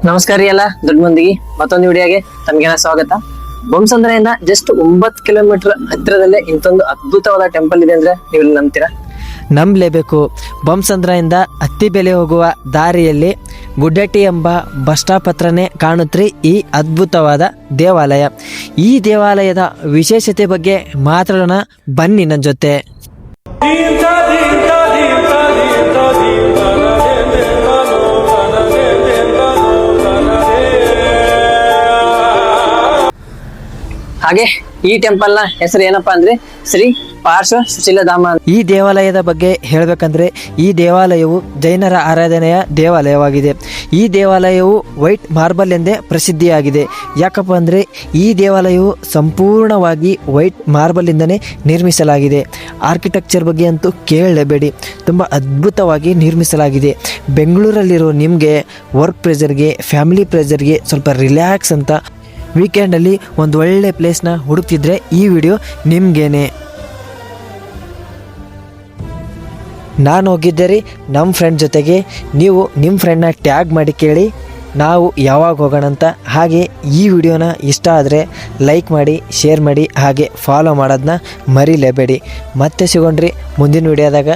ನಮಸ್ಕಾರ ರೀ ಎಲ್ಲ ದೊಡ್ಡ ಮಂದಿಗೆ ಮತ್ತೊಂದು ವಿಡಿಯೋಗೆ ತಮಗೆಲ್ಲ ಸ್ವಾಗತ. ಬೊಮ್ಮಸಂದ್ರದಿಂದ ಜಸ್ಟ್ 9 ಕಿಲೋಮೀಟರ್ ಹತ್ತಿರದಲ್ಲೇ ಇಂಥೊಂದು ಅದ್ಭುತವಾದ ಟೆಂಪಲ್ ಇದೆ ಅಂದ್ರೆ ನೀವು ನಂಬ್ತೀರಾ? ನಂಬಲೇಬೇಕು. ಬೊಮ್ಮಸಂದ್ರದಿಂದ ಅತ್ತಿಬೆಲೆ ಹೋಗುವ ದಾರಿಯಲ್ಲಿ ಗುಡ್ಡಟ್ಟಿ ಎಂಬ ಬಸ್ ಸ್ಟಾಪ್ ಹತ್ರನೇ ಕಾಣುತ್ರಿ ಈ ಅದ್ಭುತವಾದ ದೇವಾಲಯ. ಈ ದೇವಾಲಯದ ವಿಶೇಷತೆ ಬಗ್ಗೆ ಮಾತಾಡೋಣ ಬನ್ನಿ ನನ್ನ ಜೊತೆ. ಹಾಗೆ ಈ ಟೆಂಪಲ್ ನ ಹೆಸರು ಏನಪ್ಪಾ ಅಂದ್ರೆ ಶ್ರೀ ಪಾರ್ಶ್ವ ಸುಶೀಲಧಾಮ. ಈ ದೇವಾಲಯದ ಬಗ್ಗೆ ಹೇಳಬೇಕಂದ್ರೆ ಈ ದೇವಾಲಯವು ಜೈನರ ಆರಾಧನೆಯ ದೇವಾಲಯವಾಗಿದೆ. ಈ ದೇವಾಲಯವು ವೈಟ್ ಮಾರ್ಬಲ್ ಎಂದೇ ಪ್ರಸಿದ್ಧಿಯಾಗಿದೆ. ಯಾಕಪ್ಪ ಅಂದರೆ ಈ ದೇವಾಲಯವು ಸಂಪೂರ್ಣವಾಗಿ ವೈಟ್ ಮಾರ್ಬಲಿಂದನೇ ನಿರ್ಮಿಸಲಾಗಿದೆ. ಆರ್ಕಿಟೆಕ್ಚರ್ ಬಗ್ಗೆ ಅಂತೂ ಕೇಳಲೇಬೇಡಿ, ತುಂಬ ಅದ್ಭುತವಾಗಿ ನಿರ್ಮಿಸಲಾಗಿದೆ. ಬೆಂಗಳೂರಲ್ಲಿರೋ ನಿಮಗೆ ವರ್ಕ್ ಪ್ರೆಷರ್ಗೆ, ಫ್ಯಾಮಿಲಿ ಪ್ರೆಷರ್ಗೆ ಸ್ವಲ್ಪ ರಿಲ್ಯಾಕ್ಸ್ ಅಂತ ವೀಕೆಂಡಲ್ಲಿ ಒಂದು ಒಳ್ಳೆ ಪ್ಲೇಸ್ನ ಹುಡುಕ್ತಿದ್ರೆ ಈ ವಿಡಿಯೋ ನಿಮಗೇನೆ. ನಾನು ಹೋಗಿದ್ದೆ ರೀ ನಮ್ಮ ಫ್ರೆಂಡ್ ಜೊತೆಗೆ. ನೀವು ನಿಮ್ಮ ಫ್ರೆಂಡ್ನ ಟ್ಯಾಗ್ ಮಾಡಿ ಕೇಳಿ ನಾವು ಯಾವಾಗ ಹೋಗೋಣ ಅಂತ. ಹಾಗೆ ಈ ವಿಡಿಯೋನ ಇಷ್ಟ ಆದರೆ ಲೈಕ್ ಮಾಡಿ, ಶೇರ್ ಮಾಡಿ, ಹಾಗೆ ಫಾಲೋ ಮಾಡೋದನ್ನ ಮರಿಲೇಬೇಡಿ. ಮತ್ತೆ ಸಿಗೋಣ್ರಿ ಮುಂದಿನ ವಿಡಿಯೋದಾಗ.